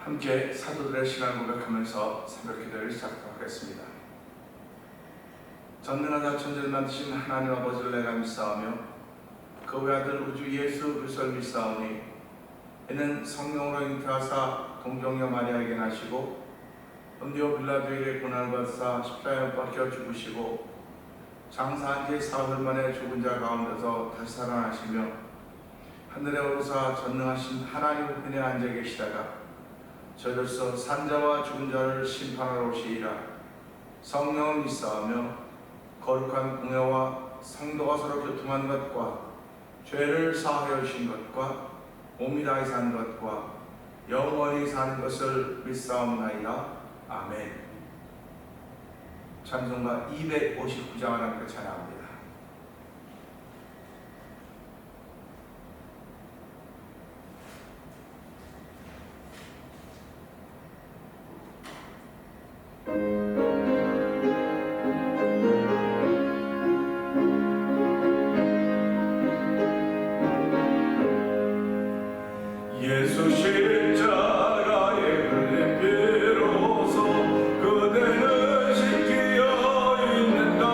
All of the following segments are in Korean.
함께 사도들의 신앙을 고백하면서 새벽 기도를 시작하겠습니다. 전능하다 천지를 만드신 하나님 아버지를 내가 믿사오며 그 외아들 우주 예수 그리스도를 믿사오니 이는 성령으로 잉태하사 동정녀 마리아에게 나시고 본디오 빌라도에게 고난을 받으사 십자가에 못 박혀 죽으시고 장사한 지 사흘 만에 죽은 자 가운데서 다시 살아나시며 하늘에 오르사 전능하신 하나님 우편에 앉아 계시다가 저로서 산자와 죽은 자를 심판하러 오시리라. 성령을 믿사오며 거룩한 공회와 성도가 서로 교통한 것과 죄를 사하여 주신 것과 몸이 다시 산 것과 영원히 사는 것을 믿사옵나이다. 아멘. 찬송가 259장을 함께 찬양합니다. 예수 십자가에 흘린 피로써 그대는 지키어 있는가.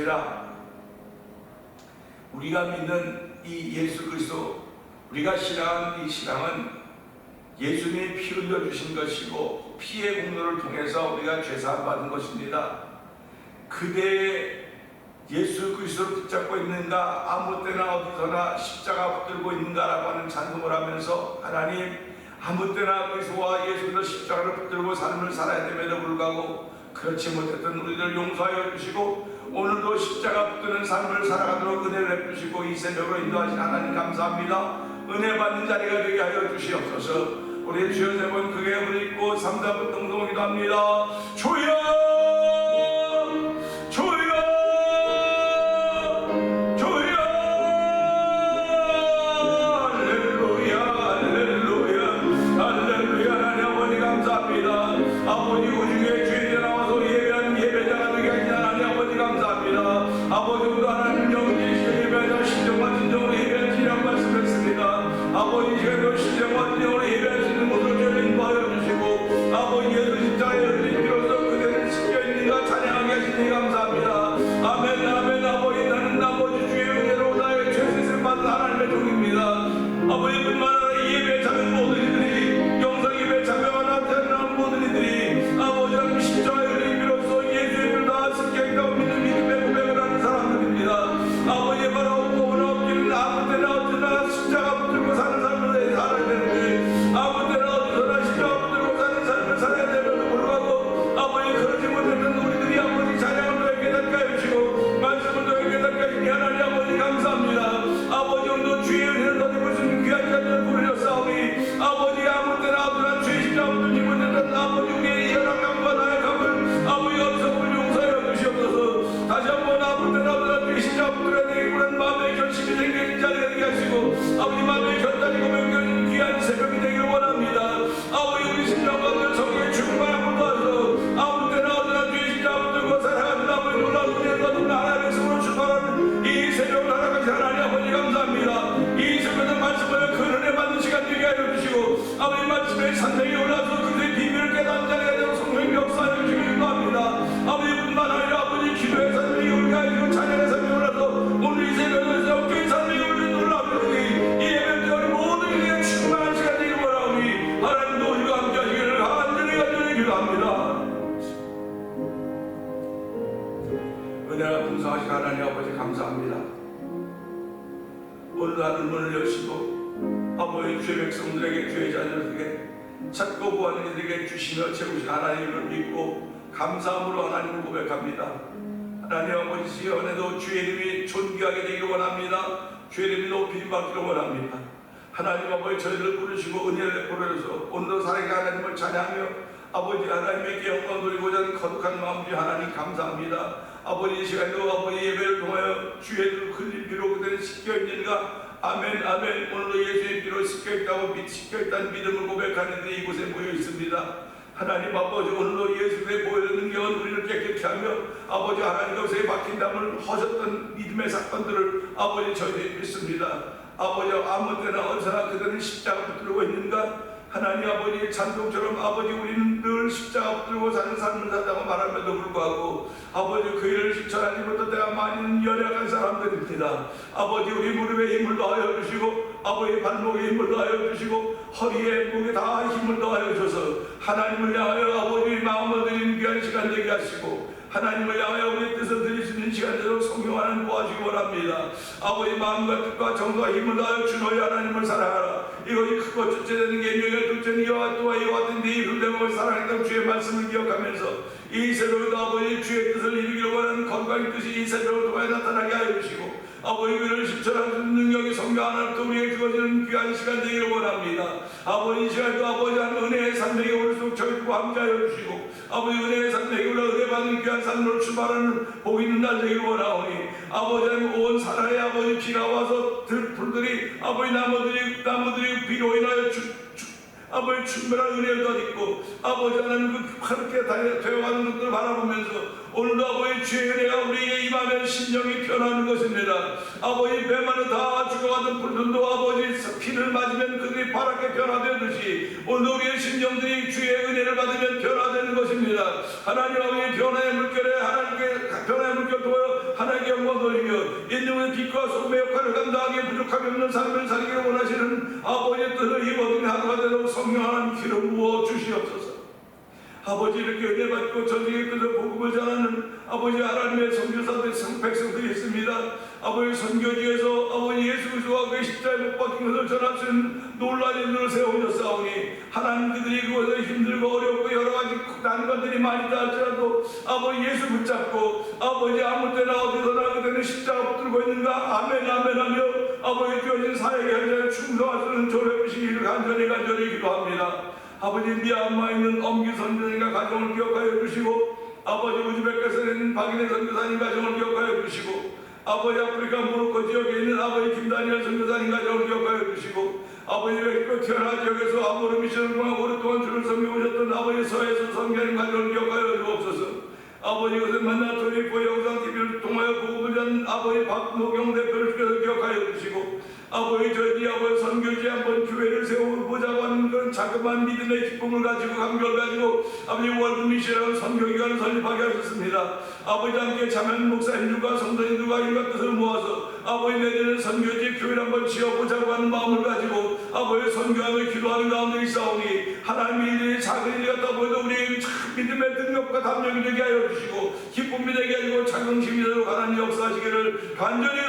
있습니다. 우리가 믿는 이 예수 그리스도, 우리가 신앙하는 이 신앙은 예수님이 피 흘려 주신 것이고 피의 공로를 통해서 우리가 죄사함 받은 것입니다. 그대의 예수 그리스도를 붙잡고 있는가, 아무 때나 어디서나 십자가 붙들고 있는가라고 하는 찬송을 하면서 하나님, 아무 때나 그리스도와 예수를 십자가를 붙들고 삶을 살아야 됨에도 불구하고 그렇지 못했던 우리를 용서하여 주시고 오늘도 십자가 붙드는 삶을 살아가도록 은혜를 베푸시고 이 새벽으로 인도하신 하나님 감사합니다. 은혜 받는 자리가 되게 하여 주시옵소서. 우리 주여 세 번 크게 부르고 3-4분 동동 기도합니다. 주여, 주여, 주여. 할렐루야, 할렐루야, 할렐루야. 하나님 아버지 감사합니다. 아버지 우주에 주인에 나와서 예배한 예배자가 되게 하신 하나님 아버지 감사합니다. 아버지 우리 하나님 영지에 예배하자 신정과 진정으로 예배한 지라고 말씀했습니다. 아버지 시간으로 신정과 진정으로 예배할 수 있는 곳을 저희를 인도하여 주시고 아버지 예수 십자가에 흘린 피로써 그대를 지켜있는가 찬양하게 하시니 감사합니다. 아멘, 아멘. 아버지 나는 아버지 주의 은혜로 나의 죄세를 받은 하나님의 종입니다. 아버지 뿐만 아니라 예배에 참여한 모든 이들이 영상 예배에 참여하는 태어난 모든 이들이 아버지 하나님 십자가에 흘린 피로써 예수의 이름을 다 승격했다고 믿는 믿음의 고백을 하는 사람들입니다. 아버지 바라옵고 없기는 아무 때나 어디나 십자가 붙들고 사는 삶을 살아야 되는데 아무 때나 어디서나 십자가 붙들고 사는 삶을 살아야 되는데 불구하고 아버지 그러지 못했던 우리들이 아버지 찬양을 너에게 깨닫게 해주시고 말씀을 너에게 깨닫게 해주시니 하나님 아버지 감사합니다. 아버지 오늘도 주의 은혜를 더입을 수 있는 귀한 자들을 부르셨사오니 아버지 아무 때나 어디나 주의 십자가 붙들지 못했던 아버지 우리의 연약함과 나약함을 아버지 어리석음을 용서하여 주시옵소서. 다시 한번 아무 때나 어디나 주의 십자가 붙들어야 되겠구나 마음의 결심이 생기는 자리가 되게 하시고 아버지 마음의 결단이고 명령이 귀한 새벽이 되기를 원합니다. 아버지 우리 심령과 성령의 충만함을 도와서 아무 때나 어디나 주의 십자가 붙들고 살아가는 아버지 놀라운 은혜를 얻은 하나님의 손으로 출발하는 이 새벽을 하나님의 하나님 아버지 감사합니다. 이 새벽에 말씀을 그 은혜 받는 시간 되게 하여 주시고 아버지 말씀의 산성에 올라서 그들의 비밀을 깨닫는 자리가 되어 성령의 역사하여 주시기를 바랍니다. 아버지 뿐만 아니라 아버지 기도의 산성이 우리가 이고 찬양의 산성에 올라서 오늘 이 새벽에서 영적인 산성이 우리 놀라우니 이 예배를 모든 일에 충만한 시간 되기를 원하오니 하나님도 우리가 함께 하시기를 간절히 기도합니다. 은혜가 풍성하신 하나님 아버지 감사합니다. 오늘 하늘 문을 여시고 아버지 주의 백성들에게 주의 자녀들에게 찾고 구하는 이들에게 주시며 채우신 하나님을 믿고 감사함으로 하나님을 고백합니다. 하나님 아버지 시간에도 주의 이름이 존귀하게 되기를 원합니다. 주의 이름이 높임 받기를 원합니다. 하나님 아버지 저희를 부르시고 은혜를 베풀어서 오늘도 살아계신 하나님을 찬양하며 아버지 하나님께 영광 돌리고자 하는 거룩한 마음 주에 하나님 감사합니다. 아버지 이 시간에도 아버지 예배를 통하여 주의 흘린 피로 그대는 씻겨있는가 아멘, 아멘. 오늘도 예수의 피로 씻겨있다는 믿음을 고백하는 데 이곳에 모여 있습니다. 하나님 아버지 오늘도 예수의 보혈의 능력은 우리를 깨끗게 하며 아버지 하나님 것에 박힌 담을 허셨던 믿음의 사건들을 아버지 저희들이 믿습니다. 아버지 아무 때나 어디서나 그들은 십자가 붙들고 있는가 하나님 아버지의 찬송처럼 아버지 우리는 늘 십자가 붙들고 사는 삶을 산다고 말함에도 불구하고 아버지 그 일을 실천하지 못할 때가 많은 연약한 사람들입니다. 아버지 우리 무릎에 힘을 더하여 주시고 아버지 발목에 힘을 더하여 주시고 허리에 목에 다 힘을 더하여 주셔서 하나님을 향하여 아버지 마음을 드리는 귀한 시간 되게 하시고 하나님을 향하여 우리의 뜻을 드릴 수 있는 시간대로 성령하는 도와주기 원합니다. 아버지 마음과 뜻과 정과 힘을 다하여 주 너희 하나님을 사랑하라. 이것이 크고 첫째되는 계명의 둘째는 여호와 또한 이와 같은 네 이름 대목을 사랑했던 주의 말씀을 기억하면서 이 새벽에도 아버지 주의 뜻을 이루기를 원하는 건강의 뜻이 이 새벽을 통해 나타나게 하여 주시고 아버지 그를 실천하는 능력이 성령 하나님부터 우리에게 주어지는 귀한 시간 되기를 원합니다. 아버지 이 시간도 아버지 한 은혜의 산맥에 오를수록 저희들과 함께하여 주시고 아버지 은혜의 산맥에 올라 은혜 받는 귀한 산으로 출발하는 복 있는 날 되기를 원하오니 아버지 온 사라의 아버지 비가 와서 풀들이 아버지 나무들이 비로 인하여 아버지 충분한 은혜를 덧입고 아버지 하나님 그 하늘께 되어가는 것들을 바라보면서 오늘도 아버지 주의 은혜가 우리에게 임하면 심령이 변하는 것입니다. 아버지 배만은 다 죽어가던 풀들도 아버지 피를 맞으면 그들이 파랗게 변화되듯이 오늘도 우리의 심령들이 주의 은혜를 받으면 변화되는 것입니다. 하나님 아버지 변화의 물결에 하나님께 변화의 물결 도여 하나님께 영광 돌리며 인생의 빛과 소금의 역할을 감당하기에 부족함이 없는 삶을 살기를 원하시는 아버지의 뜻을 이 모든 하루가 되도록 성령 하나님 기름 부어 주시옵소서. 아버지 이렇게 은혜 받고 전쟁의 뜻을 복음을 전하는 아버지 하나님의 선교사들 백성들이 있습니다. 아버지 선교지에서 아버지 예수 그리스도와 그의 십자가에 못 박힌 것을 전할 수 있는 놀라운 일들을 세우셨사오니 하나님 그들이 그것을 힘들고 어렵고 여러 가지 난관들이 많이 닿을지라도 아버지 예수 붙잡고 아버지 아무 때나 어디서나 그들은 십자가 붙들고 있는가 아멘 아멘 하며 아버지 주어진 사역의 현장에 충성할 수 있는 조례 주시기를 간절히 기도합니다. 아버지 미얀마에 있는 엄기 선교사님과 가정을 기억하여 주시고 아버지 우즈베키스탄에 있는 박인혜 선교사님 가정을 기억하여 주시고 아버지 아프리카 모로코 지역에 있는 아버지 김다니엘 선교사님 가정을 기억하여 주시고 아버지 멕시코 티아라 지역에서 아모르 미션을 통하고 오랫동안 주를 섬겨오셨던 아버지 서해선 선교사님 가정을 기억하여 주옵소서. 아버지 이것을 만나 토리포 영상TV를 통하여 복음을 전하는 아버지 박노경 대표를 주께서 기억하여 주시고 아버지 저희 아버지 선교지에 한번 교회를 세워보자고 하는 그런 자그마한 믿음의 기쁨을 가지고 감격을 가지고 아버지 월드미션이라는 선교기관을 설립하게 하셨습니다. 아버지 함께 참여하는 목사님들과 성도님들과 인과 뜻을 모아서 아버지 내년에 선교지 교회를 한번 지어보자고 하는 마음을 가지고 아버지 선교하며 기도하는 가운데 있사오니 하나님의 일이 작은 일이 같다 보여도 우리에게 참 믿음의 능력과 담력이 되게 하여 주시고 기쁨이 되게 하시고 자긍심이 되도록 하나님 역사하시기를 간절히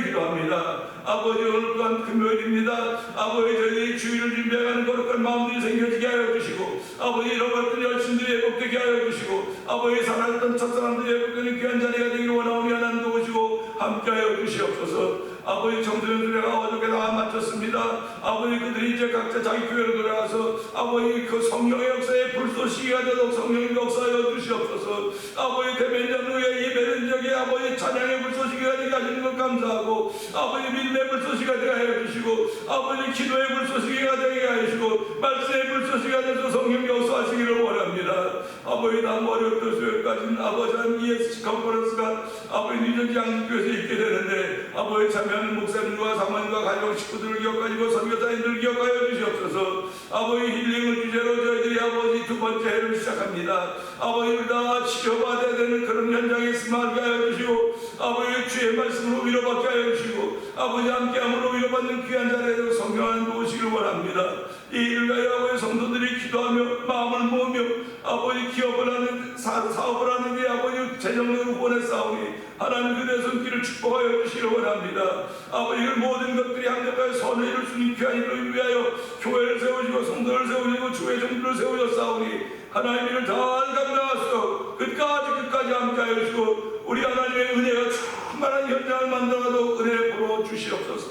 기도합니다. 아버지 오늘 또한 금요일입니다. 아버지 저희들이 주일을 준비하는 거룩한 마음들이 생겨지게 하여 주시고 아버지 이런 것들이 열심들이 회복되게 하여 주시고 아버지 사랑했던 첫사람들이 회복되는 귀한 자리가 되기를 원하오니 하나님 도우시고 함께하여 주시옵소서. 아버지 청소년들과 어저께 다 마쳤습니다. 아버지 그들이 이제 각자 자기 교회로 돌아가서 아버지 그 성령의 역사에 불쏘시기가 되도록 성령의 역사하여 주시옵소서. 아버지 대면전 후에 예배는 적에 아버지 찬양의 불쏘시기가 되게 하시는 것 감사하고 아버지 믿음의 불쏘시기가 되게 하여 주시고 아버지 기도의 불쏘시기가 되게 하시고 말씀의 불쏘시기가 되서 성령 역사하시기를 원합니다. 아버지 다음 월요일부터 수요일까지는 아버지 한 ESC 컨퍼런스가 아버지 뉴저지 양육교에서 있게 되는데 아버지 참여하는 목사님과 사모님과 가족 식구들을 기억하시고 선교사님들을 기억하여 주시옵소서. 아버지 힐링을 주제로 저희들이 아버지 두 번째 해를 시작합니다. 아버지 우리 다 치료받아야 되는 그런 현장에 있음을 하여 주시고 아버지 주의 말씀으로 위로받게 하여 주시고 아버지 함께함으로 위로받는 귀한 자리에 성령하는 도우시길 원합니다. 이 일을 위하여 아버지 성도들이 기도하며 마음을 모으며 아버지 기업을 하는 사업을 하는 게 아버지 재정적으로 보냈사오니 하나님 그대의 손길을 축복하여 주시길 원합니다. 아버지 그 모든 것들이 함께하여 선을 이룰 수 있는 귀한 일을 위하여 교회를 세우시고 성도를 세우시고 주의 정부를 세우셨사오니 하나님 이를 잘 감당하시고 끝까지 함께하여 주시고 우리 하나님의 은혜가 충만한 현장을 만들어도 은혜 부어 주시옵소서.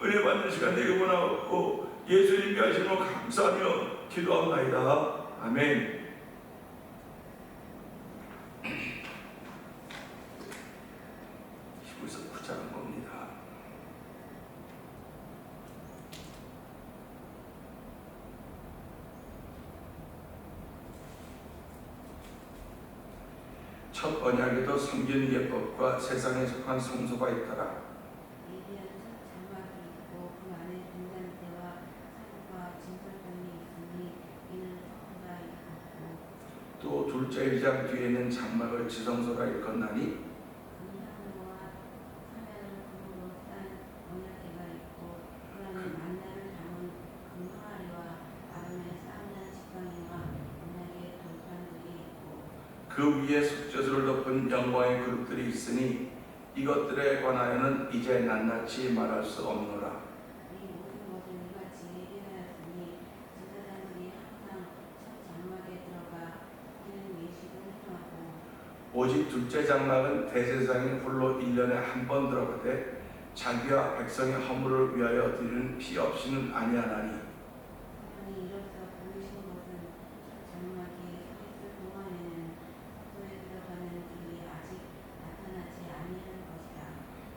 은혜 받는 시간 되기 원하고 예수님께 하시는 감사하며 기도합나이다. 아멘. 히브리서 9장은 겁니다. 첫 언약에도 섬기는 예법과 세상에 속한 성소가 있더라. 또 둘째 일장 뒤에 있는 장막을 지성소라 일컫나니 그 위에 속죄소를 덮은 영광의 그룹들이 있으니 이것들에 관하여는 이제 낱낱이 말할 수 없노라. 오직 둘째 장막은 대제사장이 홀로 1년에 한 번 들어가되 자기와 백성의 허물을 위하여 드리는 피 없이는 아니하나니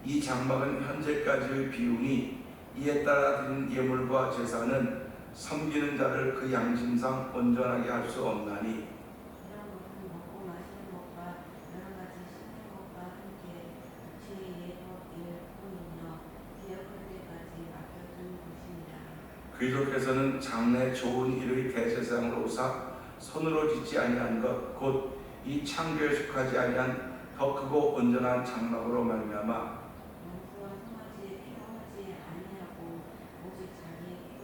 이 장막은 현재까지의 비운이 이에 따라 드린 예물과 제사는 섬기는 자를 그 양심상 온전하게 할 수 없나니 귀족께서는 장래 좋은 일의 대제사장으로 오사 손으로 짓지 아니한 것 곧 이 창조에 속하지 아니한 더 크고 온전한 장막으로 말미암아 용서와 송아지에 필요하지 아니하고 오직 자기의 피로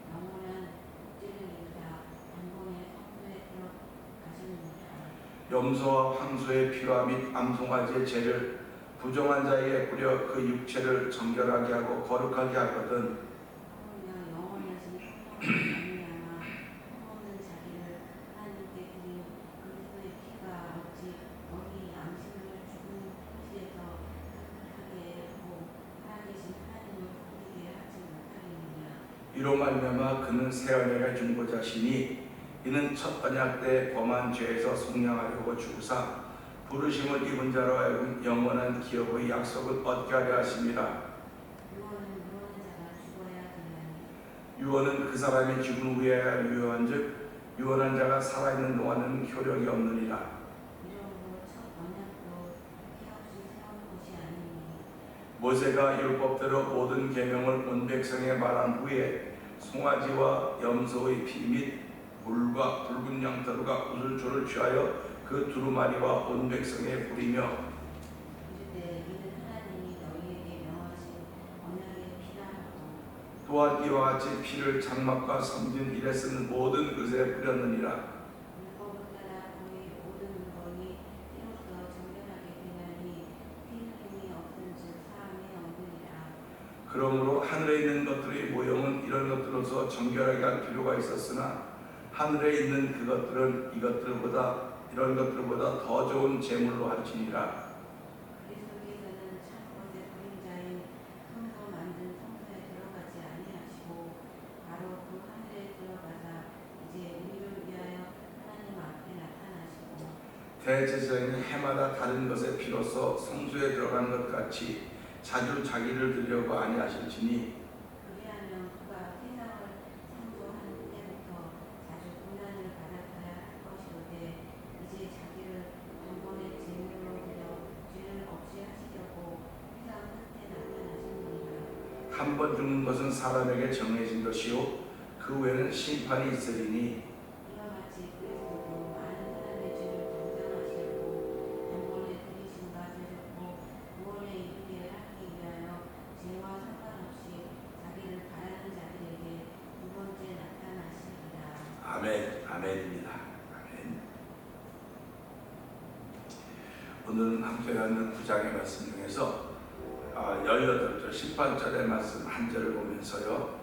영원한 복지를 이루다 단번에 성소에 들어가시느니라. 염소와 황소의 피와 및 암송아지의 죄를 부정한 자에게 뿌려 그 육체를 정결하게 하고 거룩하게 하거든. 그러면 영원하신 성령으로 말미암아 성모는 자기를 하나님께 드린 그리스도의 피가 어찌 너희 양심을 죽은 토지에서 깨끗하게 하고 살아계신 하나님을 부르게 하지 못하겠느냐. 이로 말미암아 그는 새 언약을 중보자 시니 이는 첫 언약 때 범한 죄에서 속량하려고 주사 부르심을 입은 자로 하여금 영원한 기업의 약속을 얻게 하려 하심이라. 유언은 그 사람이 죽은 후에야 유효한즉 유언한 자가 살아있는 동안은 효력이 없느니라. 모세가 율법대로 모든 계명을 온 백성에 말한 후에 송아지와 염소의 피 및 물과 붉은 양털과 우슬초를 취하여 그 두루마리와 온 백성에 뿌리며 또한 이와 같이 피를 장막과 섬긴 일에 쓰는 모든 것에 뿌렸느니라. 그러므로 하늘에 있는 것들의 모형은 이런 것들로서 정결하게 할 필요가 있었으나 하늘에 있는 그것들은 이런 것들보다 더 좋은 제물로 할지니라. 그리스도께서는 참 것의 그림자인 성소 만든 성소에 들어가지 아니하시고 바로 그 하늘에 들어가사 이제 우리를 위하여 하나님 앞에 나타나시고 대제사장이 해마다 다른 것의 피로써 성소에 들어간 것 같이 자주 자기를 드리려고 아니하실지니 그리하면 그가 세상을 창조한 때부터 자주 고난을 받았어야 할 것이로되 이제 자기를 단번에 제물로 드려 죄를 없이 하시려고 세상 끝에 나타나시느니라. 한 번 죽는 것은 사람에게 정해진 것이요 그 후에는 심판이 있으리니 이와 같이 그리스도도 많은 사람의 죄를 담당하시려고 단번에 들이심과 되셨고 구원에 이르게 하기 위하여 죄와 상관없이 자기를 바라는 자들에게 두 번째 나타나시리라. 아멘. 아멘입니다. 아멘. 오늘은 함께 하는 9장의 말씀 중에서 18절 18절의 말씀 한 절을 보면서요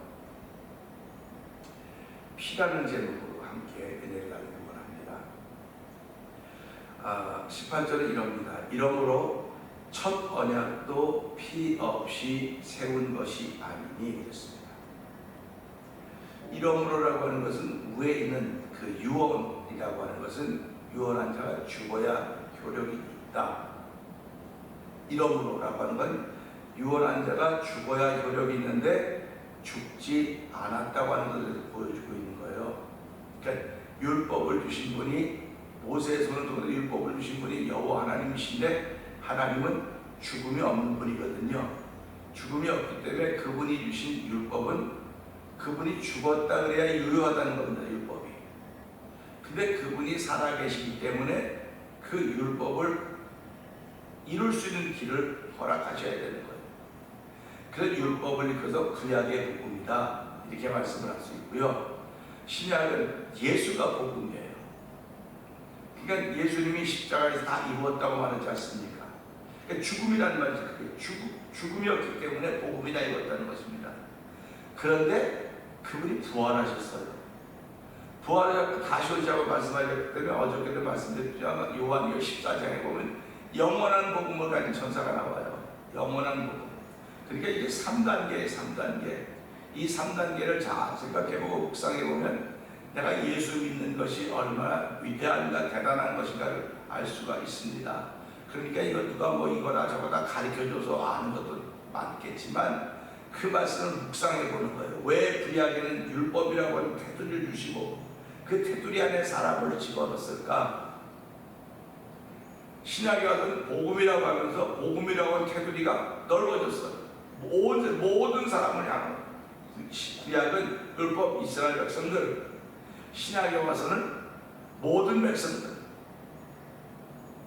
피라는 제목으로 함께 은혜를 나누기 원합니다. 18절은 이럽니다. 이러므로 첫 언약도 피 없이 세운 것이 아니니 그랬습니다. 이러므로라고 하는 것은 위에 있는 그 유언이라고 하는 것은 유언한 자가 죽어야 효력이 있다. 이러므로라고 하는 건 유언한 자가 죽어야 효력이 있는데 죽지 않았다고 하는 것을 보여주고 있는 거예요. 그러니까 율법을 주신 분이 모세의 손을 통해 율법을 주신 분이 여호와 하나님이신데 하나님은 죽음이 없는 분이거든요. 죽음이 없기 때문에 그분이 주신 율법은 그분이 죽었다 그래야 유효하다는 겁니다. 율법이. 근데 그분이 살아계시기 때문에 그 율법을 이룰 수 있는 길을 허락하셔야 되는 거예요. 그래서 율법을 일컬어서 구약의 복음이다 이렇게 말씀을 할 수 있고요. 신약은 예수가 복음이에요. 그러니까 예수님이 십자가에서 다 이루었다고 말하지 않습니까? 그러니까 죽음이라는 말이 죽음이었기 때문에 복음이 다 이루었다는 것입니다. 그런데 그분이 부활하셨어요. 부활하셨고 다시 오시자고 말씀하셨기 때문에 어저께도 말씀드렸지만 요한일서 14장에 보면 영원한 복음을 가진 천사가 나와요. 영원한 복음. 그러니까 이게 3단계예요. 3단계. 이 3단계를 잘 생각해보고 묵상해보면 내가 예수 믿는 것이 얼마나 위대한가 대단한 것인가를 알 수가 있습니다. 그러니까 이거 누가 뭐 이거나 저거나 가르쳐줘서 아는 것도 많겠지만 그 말씀을 묵상해보는 거예요. 왜 구약에는 율법이라고 하는 테두리를 주시고 그 테두리 안에 사람을 집어넣었을까? 신약에 와서는 복음이라고 하면서 복음이라고 하는 테두리가 넓어졌어요. 모든 사람을 향하고 구약은 율법 이스라엘 백성들, 신약에 와서는 모든 백성들.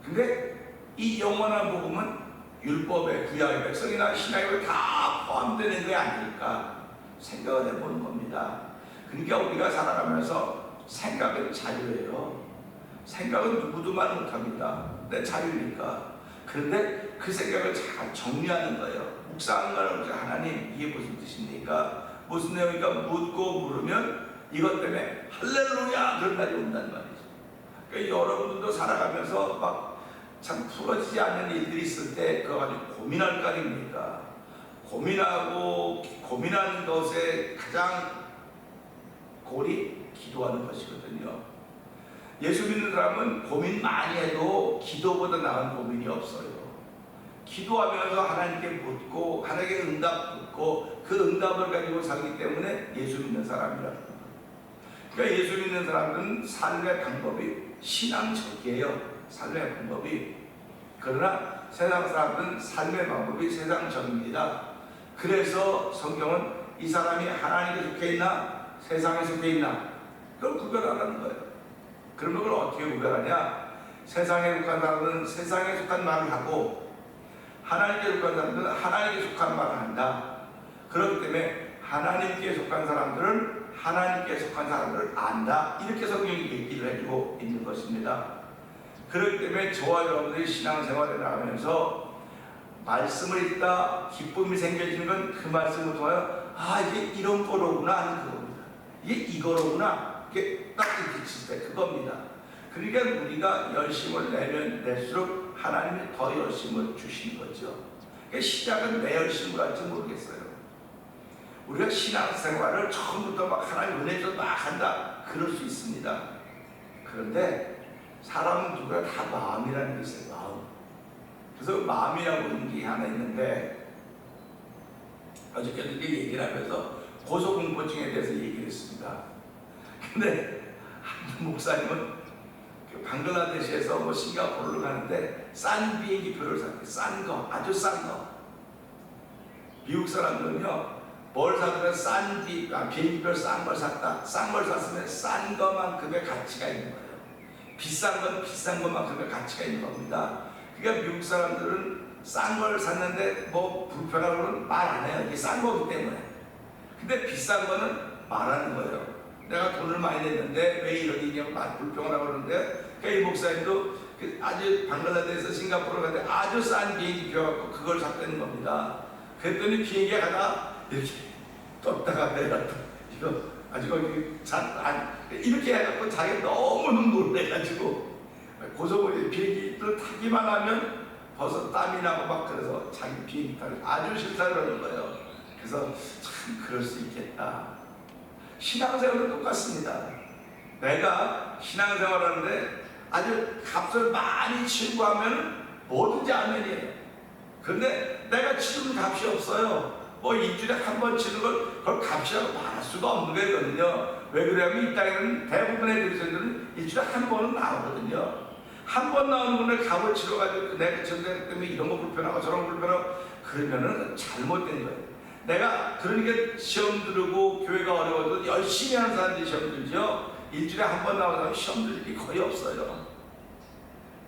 근데 이 영원한 복음은 율법의 구약의 백성이나 신약에 다 포함되는 게 아닐까 생각을 해보는 겁니다. 그러니까 우리가 살아가면서 생각은 자유예요. 생각은 누구도 말 못합니다. 내 자유니까. 그런데 그 생각을 잘 정리하는 거예요. 묵상하는 거는 하나님 이게 무슨 뜻입니까? 무슨 내용이니까 묻고 물으면 이것 때문에 할렐루야 그런 날이 온단 말이죠. 그러니까 여러분들도 살아가면서 막 참 풀어지지 않는 일들이 있을 때 그거 가지고 고민할 거 아닙니까? 고민하는 것에 가장 골이 기도하는 것이거든요. 예수 믿는 사람은 고민 많이 해도 기도보다 나은 고민이 없어요. 기도하면서 하나님께 묻고 하나님께 응답 듣고 그 응답을 가지고 살기 때문에 예수 믿는 사람이라는 거예요. 그러니까 예수 믿는 사람들은 삶의 방법이 신앙적이에요. 삶의 방법이. 그러나 세상 사람들은 삶의 방법이 세상적입니다. 그래서 성경은 이 사람이 하나님께 속해 있나 세상에 속해 있나 그걸 구별하라는 거예요. 그러면 그걸 어떻게 구별하냐? 세상에 속한 사람은 세상에 속한 말을 하고 하나님께 속한 사람들은 하나님께 속한 말을 한다. 그렇기 때문에 하나님께 속한 사람들은 하나님께 속한 사람들을 안다. 이렇게 성경이 얘기를 해주고 있는 것입니다. 그렇기 때문에 저와 여러분들이 신앙생활에 나가면서 말씀을 읽다 기쁨이 생겨지는 건 그 말씀을 통하여 아 이게 이런 거로구나 하는 그겁니다. 이게 이거로구나. 이게 딱 이렇게 칠 때 그겁니다. 그러니까 우리가 열심을 내면 낼수록 하나님이 더 열심을 주시는 거죠. 그러니까 시작은 내 열심을 할지 모르겠어요. 우리가 신앙생활을 처음부터 막 하나님 은혜 좀 막 한다 그럴 수 있습니다. 그런데 사람은 누구나 다 마음이라는 게 있어요. 마음. 그래서 마음이라고 하는 게 하나 있는데 어저께도 이렇게 얘기를 하면서 고소공포증에 대해서 얘기를 했습니다. 근데 한 목사님은 방글라데시에서 뭐 싱가포르를 가는데 싼 비행기표를 샀대. 싼 거, 아주 싼 거. 미국 사람들은요 뭘 사면 비행기표 싼 걸 샀다. 싼 걸 샀으면 싼 것만큼의 가치가 있는 거예요. 비싼 건 비싼 것만큼의 가치가 있는 겁니다. 그러니까 미국 사람들은 싼 걸 샀는데 뭐 불편하고는 말 안 해요. 이게 싼 거기 때문에. 근데 비싼 거는 말하는 거예요. 내가 돈을 많이 냈는데 왜 이런 일이냐고 불평하라고 그러는데 그러니까 이 목사님도 아주 방글라데시에서 싱가포르 가는데 아주 싼 비행기 표 그걸 샀다는 겁니다. 그랬더니 비행기에 가다 이렇게 떴다가 내렸다 이거 아주 거기 이렇게 해갖고 자기가 너무 놀래가지고 고소고리 비행기를 타기만 하면 벌써 땀이 나고 막 그래서 자기 비행기 타기 아주 싫다 그러는 거예요. 그래서 참 그럴 수 있겠다. 신앙생활은 똑같습니다. 내가 신앙생활하는데 아주 값을 많이 치고 하면 뭐든지 아멘이에요. 그런데 내가 치는 값이 없어요. 뭐 일주일에 한 번 치는 걸 그걸 값이라고 말할 수가 없는 거거든요. 왜 그러냐면 이 땅에는 대부분의 그리스도인들은 일주일에 한 번은 나오거든요. 한 번 나오는 분을 값을 치러가지고 내가 전대 때문에 이런 거 불편하고 저런 거 불편하고 그러면은 잘못된 거예요. 내가 그러니까 시험 들고 교회가 어려워도 열심히 하는 사람들이 시험 들죠. 일주일에 한 번 나오는 사람이 시험 들 일이 거의 없어요.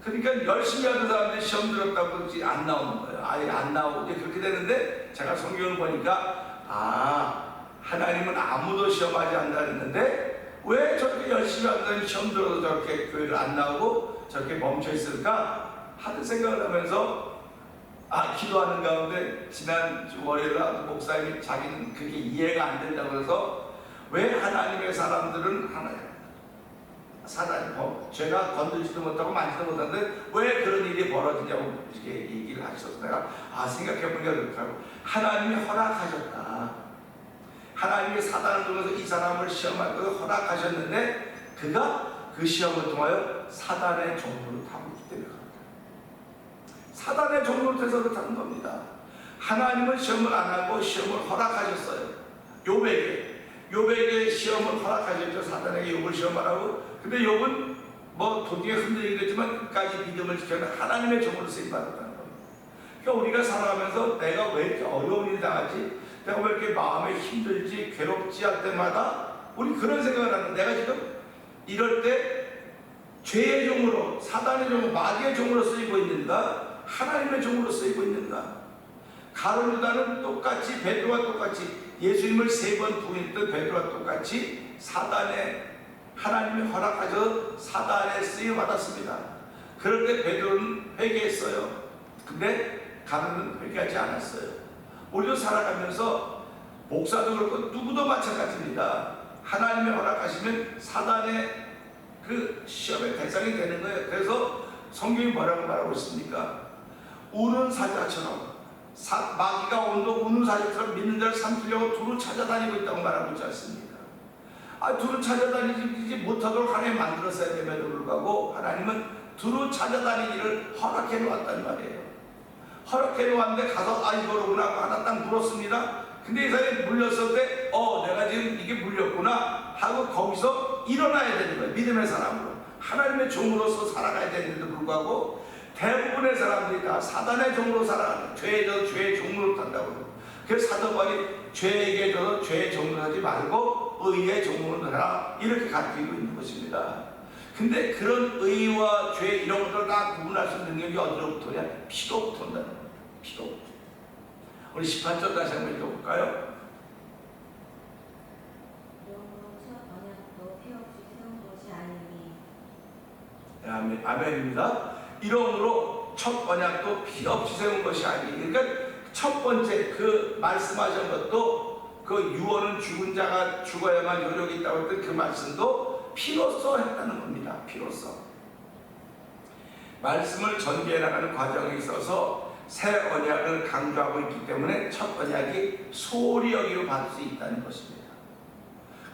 그러니까 열심히 하는 사람들이 시험 들었다고 안 나오는 거예요. 아예 안 나오고 그렇게 되는데 제가 성경을 보니까 하나님은 아무도 시험하지 않는다 했는데 왜 저렇게 열심히 하는 사람이 시험 들어도 저렇게 교회를 안 나오고 저렇게 멈춰 있을까 하는 생각을 하면서 기도하는 가운데 지난주 월요일 날 목사님이 자기는 그게 이해가 안 된다고 해서 왜 하나님의 사람들은 죄가 건들지도 못하고 만지도 못하는데 왜 그런 일이 벌어지냐고 이렇게 얘기를 하셔서 내가 생각해보니까 그렇다고 하나님이 허락하셨다. 하나님이 사단을 통해서 이 사람을 시험할 것을 허락하셨는데 그가 그 시험을 통하여 사단의 종로를 타고 있기 때문에 사단의 종로를 타서 그렇다는 겁니다. 하나님은 시험을 안 하고 시험을 허락하셨어요. 욥에게 시험을 허락하셨죠. 사단에게 욥을 시험하라고. 근데 욥은 뭐 도중에 흔들리긴 했지만 끝까지 믿음을 지켜는 하나님의 종으로 쓰임받았다는 겁니다. 그러니까 우리가 살아가면서 내가 왜 이렇게 어려운 일을 당하지? 내가 왜 이렇게 마음에 힘들지? 괴롭지? 할 때마다 우리 그런 생각을 하는 내가 지금 이럴 때 죄의 종으로, 사단의 종으로, 마귀의 종으로 쓰이고 있는가? 하나님의 종으로 쓰이고 있는가? 가룟 유다는 똑같이 베드로와 똑같이 예수님을 3번 부인했던 베드로와 똑같이 사단의, 하나님이 허락하셔서 사단에 쓰여받았습니다. 그런데 베드로는 회개했어요. 근데 가룟은 회개하지 않았어요. 우리도 살아가면서 목사도 그렇고 누구도 마찬가지입니다. 하나님의 허락하시면 사단의 그 시험의 대상이 되는 거예요. 그래서 성경이 뭐라고 말하고 있습니까? 우는 사자처럼, 마귀가 온도 우는 사자처럼 믿는 자를 삼키려고 두루 찾아다니고 있다고 말하고 있지 않습니까? 두루 찾아다니지 못하도록 하나님 만들었어야 됨에도 불구하고 하나님은 두루 찾아다니기를 허락해 놓았단 말이에요. 허락해 놓았는데 가서 이거로구나 하나 딱 물었습니다. 근데 이 사람이 물렸을 때 내가 지금 이게 물렸구나 하고 거기서 일어나야 되는 거예요. 믿음의 사람으로, 하나님의 종으로서 살아가야 되는데도 불구하고 대부분의 사람들이 다 사단의 종으로 살아가는, 죄에 져서 죄의 종으로 탄다고. 그래서 사도 바울이 죄에게 져서 죄의 종으로 하지 말고 의의 종으로 하라, 이렇게 가르치고 있는 것입니다. 근데 그런 의와 죄 이런 것들을 다 구분할 수 있는 능력이 어디로부터 오냐? 피로부터 온다는 거예요. 피로부터. 우리 18절 다시 한번 읽어볼까요? 영으로 첫 언약도 피 없이 세운 것이 아니니. 네, 아멘입니다. 이러므로 첫 언약도 피 없이 세운 것이 아니니. 그러니까 첫 번째 그 말씀하신 것도 그 유언은 죽은 자가 죽어야만 효력이 있다고 했던 그 말씀도 피로써 했다는 겁니다. 피로써. 말씀을 전개해 나가는 과정에 있어서 새 언약을 강조하고 있기 때문에 첫 언약이 소홀히 여기로 받을 수 있다는 것입니다.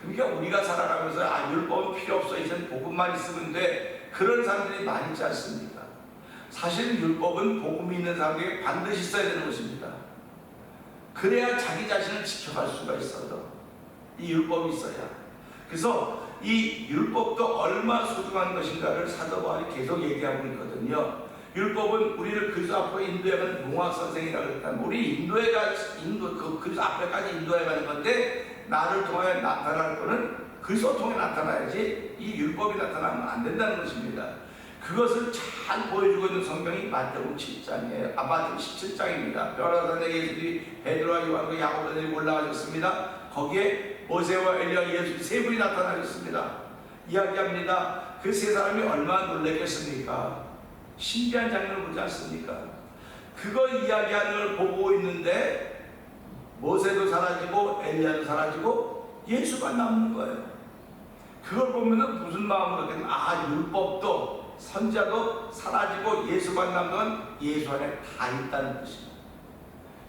그러니까 우리가 살아가면서 율법은 필요 없어, 이젠 복음만 있으면 돼, 그런 사람들이 많이 있지 않습니까? 사실 율법은 복음이 있는 사람에게 반드시 있어야 되는 것입니다. 그래야 자기 자신을 지켜갈 수가 있어요. 이 율법이 있어야. 그래서 이 율법도 얼마나 소중한 것인가를 사도 바울이 계속 얘기하고 있거든요. 율법은 우리를 그리스도 앞으로 인도해가는 농학 선생이라고 했다면, 우리 그리스도 앞에까지 인도해가는 건데, 나를 통해 나타날 거는 그리스도 통해 나타나야지 이 율법이 나타나면 안 된다는 것입니다. 그것을 잘 보여주고 있는 성경이 마태복음 7장이에요. 마태복음 17장입니다. 변호사들에게 예수들이 베드로와 요한과 야고보들이 올라가셨습니다. 거기에 모세와 엘리야, 예수 3분이 나타나셨습니다. 이야기합니다. 그 3사람이 얼마나 놀랐겠습니까? 신비한 장면을 보지 않습니까? 그거 이야기하는 걸 보고 있는데 모세도 사라지고 엘리야도 사라지고 예수만 남는 거예요. 그걸 보면서 무슨 마음으로 되면 율법도 선자도 사라지고 예수만 남는 건 예수 안에 다 있다는 뜻입니다.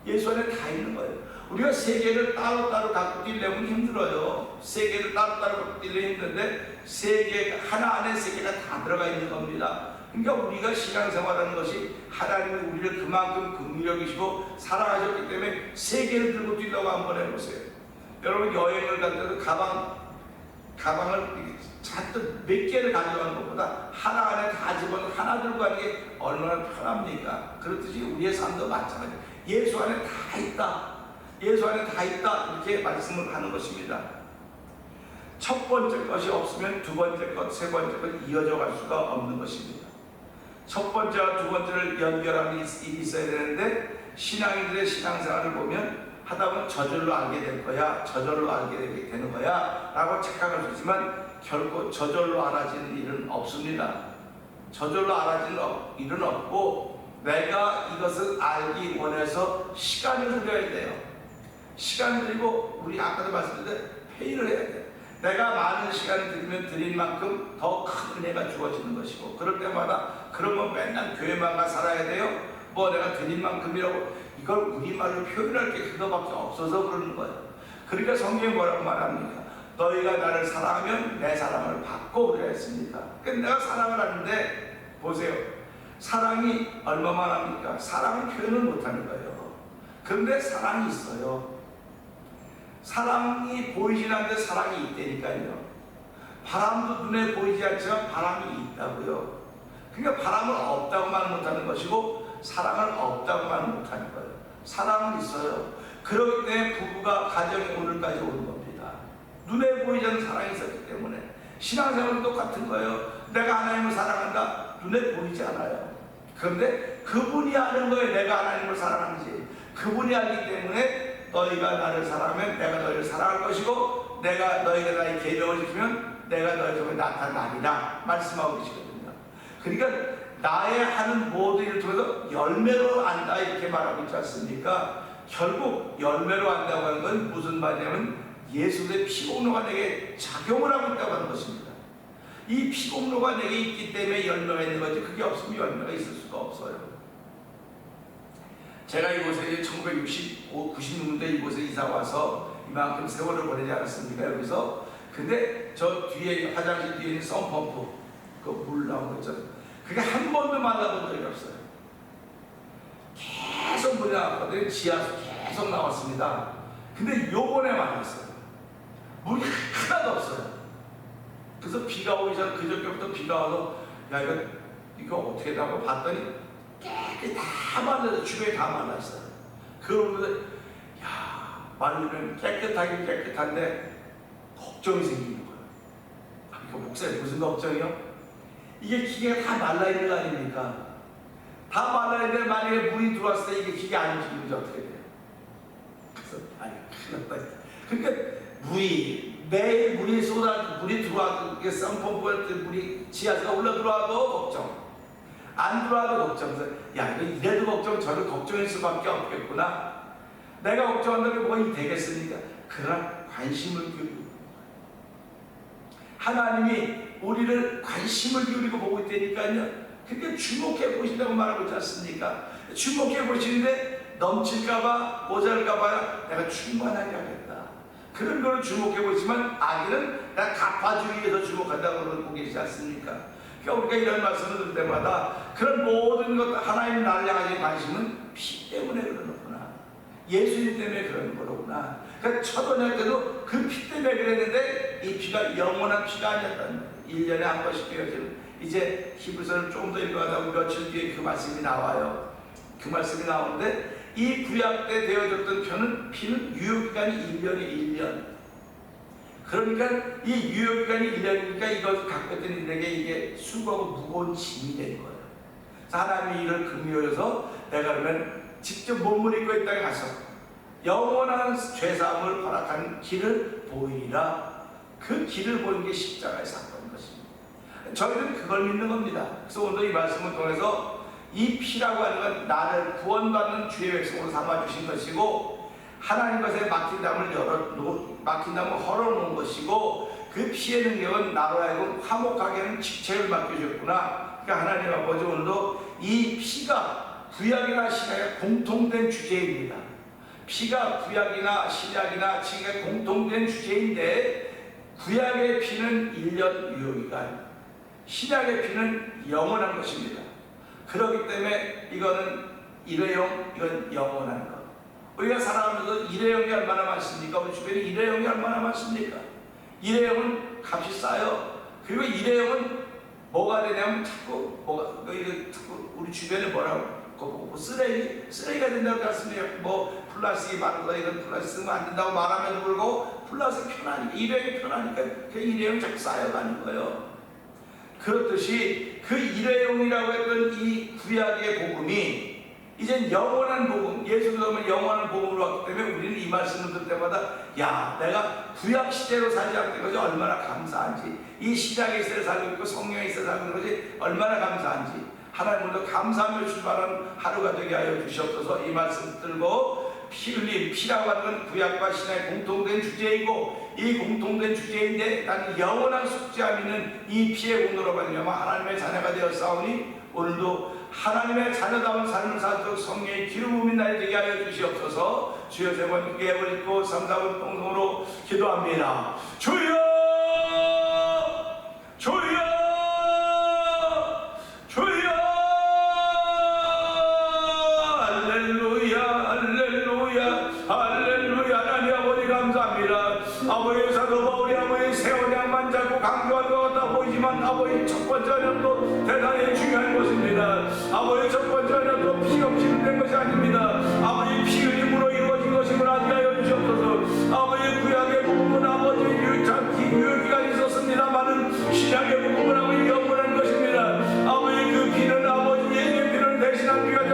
예수 안에 다 있는 거예요. 우리가 세계를 따로따로 갖고 뛰려면 힘들어요. 세계를 따로따로 갖고 뛰려면 힘든데 세계 하나 안에 세계가 다 들어가 있는 겁니다. 그러니까 우리가 신앙생활하는 것이 하나님이 우리를 그만큼 긍휼히 여기시고 사랑하셨기 때문에 세계를 들고 뛰려고 한번 해보세요. 여러분 여행을 갈 때도 가방을 잔뜩 몇 개를 가져가는 것보다 하나 안에 다 집어넣어 하나 들고 가는 게 얼마나 편합니까? 그렇듯이 우리의 삶도 마찬가지예요. 예수 안에 다 있다. 예수 안에 다 있다. 이렇게 말씀을 하는 것입니다. 첫 번째 것이 없으면 두 번째 것, 세 번째 것 이어져 갈 수가 없는 것입니다. 첫 번째와 두 번째를 연결하는 일이 있어야 되는데 신앙인들의 신앙생활을 보면 하다 보면 저절로 알게 될 거야, 저절로 알게 되는 거야 라고 착각할 수 있지만 결코 저절로 알아지는 일은 없습니다. 저절로 알아지는 일은 없고 내가 이것을 알기 원해서 시간을 들여야 돼요. 시간을 들이고 우리 아까도 말씀드렸는데 회의를 해야 돼요. 내가 많은 시간을 들이면 드린 만큼 더 큰 은혜가 주어지는 것이고, 그럴 때마다 그러면 맨날 교회만 가 살아야 돼요? 내가 드린 만큼이라고 이걸 우리말로 표현할 게 그거밖에 없어서 그러는 거예요. 그러니까 성경이 뭐라고 말합니까? 너희가 나를 사랑하면 내 사랑을 받고 그래 했습니다. 그러니까 내가 사랑을 하는데 보세요. 사랑이 얼마만 합니까? 사랑을 표현을 못하는 거예요. 그런데 사랑이 있어요. 사랑이 보이진 않는데 사랑이 있다니까요. 바람도 눈에 보이지 않지만 바람이 있다고요. 그러니까 바람은 없다고만 못하는 것이고 사랑은 없다고만 못하는 거예요. 사랑은 있어요. 그렇기 때문에 부부가 가정이 오늘까지 오는 겁니다. 눈에 보이지 않는 사랑이 있었기 때문에. 신앙생활은 똑같은 거예요. 내가 하나님을 사랑한다? 눈에 보이지 않아요. 그런데 그분이 아는 거예요. 내가 하나님을 사랑하는지. 그분이 알기 때문에 너희가 나를 사랑하면 내가 너희를 사랑할 것이고 내가 너희가 나의 계명을 지키면 내가 너희 속에 나타나리라 말씀하고 계시거든요. 그러니까 나의 하는 모든 일을 통해서 열매로 안다 이렇게 말하고 있지 않습니까? 결국 열매로 안다고 하는 건 무슨 말이냐면 예수의 피공로가 내게 작용을 하고 있다고 하는 것입니다. 이 피공로가 내게 있기 때문에 열매가 있는 거지 그게 없으면 열매가 있을 수가 없어요. 제가 이곳에 이제 1965, 96년대 이곳에 이사 와서 이만큼 세월을 보내지 않았습니까? 여기서. 근데 저 뒤에 화장실 뒤에 있는 썬펌프 그 물 나온 거 있잖아요. 그게 한 번도 만나본 적이 없어요. 계속 물이 나왔거든요. 지하수 계속 나왔습니다. 근데 요번에 만났어요. 물이 하나도 없어요. 그래서 비가 오기 전 그저께부터 비가 와서 야 이거 어떻게 나고 봤더니 깨끗이 다 말라서 주변에 다 말랐어요. 그러면서 야 말리면 깨끗하긴 깨끗한데 걱정이 생기는 거예요. 아, 이거 목사님 무슨 걱정이요? 이게 기계가 다 말라있는 거 아닙니까? 다 말라있는데 만약에 물이 들어왔을 때 이게 기계 안 움직이면 어떻게 돼요? 그래서 아니 큰일 났다. 그러니까 매일 물이 들어와도 이게 썬펌프에 물이 지하수가 올라 들어와도 걱정, 안 들어와도 걱정. 야 이거 이래도 걱정 저래도 걱정일 수밖에 없겠구나. 내가 걱정한다면 뭐가 되겠습니까? 그러나 관심을 기울이고 하나님이 우리를 관심을 기울이고 보고 있다니까요. 그러니까 주목해 보신다고 말하고 있지 않습니까? 주목해 보시는데 넘칠까봐 모자랄까봐 내가 충만하게 하겠다. 그런 거를 주목해 보지만 아기는 나 갚아주기 위해서 주목한다고 보고 계시지 않습니까? 그러니까 우리가 이런 말씀을 들을 때마다 그런 모든 것 하나님 나를 향하신 관심은 피 때문에 그러는구나. 예수님 때문에 그러는 거로구나. 그러니까 첫언약 때도 그 피 때문에 그랬는데 이 피가 영원한 피가 아니었다는 거예요. 1년에 한 번씩 되어지는. 이제 히브리서를 조금 더 읽어가다 며칠 뒤에 그 말씀이 나와요. 그 말씀이 나오는데 이 구약 때 되어졌던 피는 유효기간이 1년이 1년. 그러니까 이 유효기간이 1년이니까 이걸 갖고 있던 이들에게 이게 수고하고 무거운 짐이 된 거예요. 그래서 하나님이 이를 금요해서 내가 그러면 직접 몸을 입고 이 땅에 가서 영원한 죄사함을 허락한 길을 보이리라. 그 길을 보이는 게 십자가의 사건인 것입니다. 저희는 그걸 믿는 겁니다. 그래서 오늘 이 말씀을 통해서 이 피라고 하는 건 나를 구원받는 주의 백성으로 삼아주신 것이고 하나님 것에 막힌 담을 헐어놓은 것이고 그 피의 능력은 나로 하여금 화목하게 하는 직책을 맡겨줬구나. 그러니까 하나님 아버지 오늘도 이 피가 구약이나 신약의 공통된 주제입니다. 피가 구약이나 신약이나 지금의 공통된 주제인데 구약의 피는 1년 유효기간, 신약의 피는 영원한 것입니다. 그렇기 때문에 이거는 일회용, 이건 영원한 것. 우리가 살아가면서 일회용이 얼마나 많습니까? 우리 주변에 일회용이 얼마나 많습니까? 일회용은 값이 싸요. 그리고 일회용은 뭐가 되냐면 자꾸 우리 주변에 뭐라고 쓰레기가 된다고 했습니다. 뭐 플라스틱이 많은 거 이런 플라스틱 쓰면 안 된다고 말하면 그러고 플라스틱 편하니까 일회용이 편하니까 그 일회용이 자꾸 쌓여가는 거예요. 그렇듯이 그 일회용이라고 했던 이 구약의 복음이 이젠 영원한 복음, 예수 그리스도는 영원한 복음으로 왔기 때문에 우리는 이 말씀을 들을 때마다 야 내가 구약 시대로 살지 않는 것이 얼마나 감사한지, 이 신약의 시대를 살고 있고 성령의 시대를 살고 있는 것이 얼마나 감사한지 하나님으로 감사하며 출발하는 하루가 되게 하여 주시옵소서. 이 말씀 들고 피 흘림, 피라고 하는 건 구약과 신약의 공통된 주제이고 이 공통된 주제인데 나는 영원한 숙제함 있는 이 피의 공로로 말미암아 하나님의 자녀가 되었사오니 오늘도 하나님의 자녀다운 삶을 살도록 성령의 기름 부음이 나에 되게 하여 주시옵소서. 주여 세 번 크게 해버리고 3, 4분 동성으로 기도합니다. 주여 주여 주여 할렐루야 할렐루야 할렐루야. 하나님 아버지 감사합니다. 아버지 사도 바울이 아버지 새 언약만 자꾸 강조한 것 같아 보이지만 아버지 첫 번째 언약도 대단히 중요한 것입니다. 아버지 첫 번째 언약도 피 없이 된 것이 아닙니다. 아버지 피 흘림으로 이루어진 것임을 알게 하여 주시옵소서. 아버지 구약의 복음은 아버지 유효기간이 있었습니다만은 신약의 복음은 아버지 영원한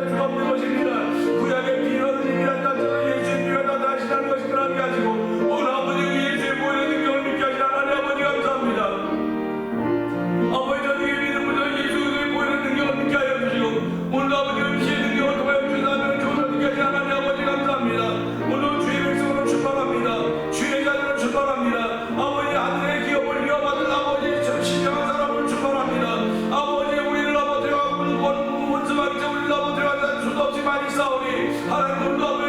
될 수가 없는 것입니다. 구약의 피가 흘림이란 단자는 예수의 피가 다 다시라는 것을 알게 하시고 오늘 아버지 예수의 보혈의 능력을 믿게 하시는 하나님 아버지 감사합니다. 아버지 저녁에 믿음으로 예수 그리스도의 보혈의 능력을 믿게 하여 주시고 오늘 아버지 피의 능력을 통하여 주시는 조사 믿게 하시는 하나님 아버지 감사합니다. 오늘 주의 백성으로 출발합니다. 주의 자녀로 출발합니다. 아버지 하늘의 기업을 이어받은 아버지 참 신령한 사람을 출발합니다. 아버지 우리를 아버지와 원수마귀자 우리를 아버지와 수도 없이 많이 싸우니 하나님 오늘도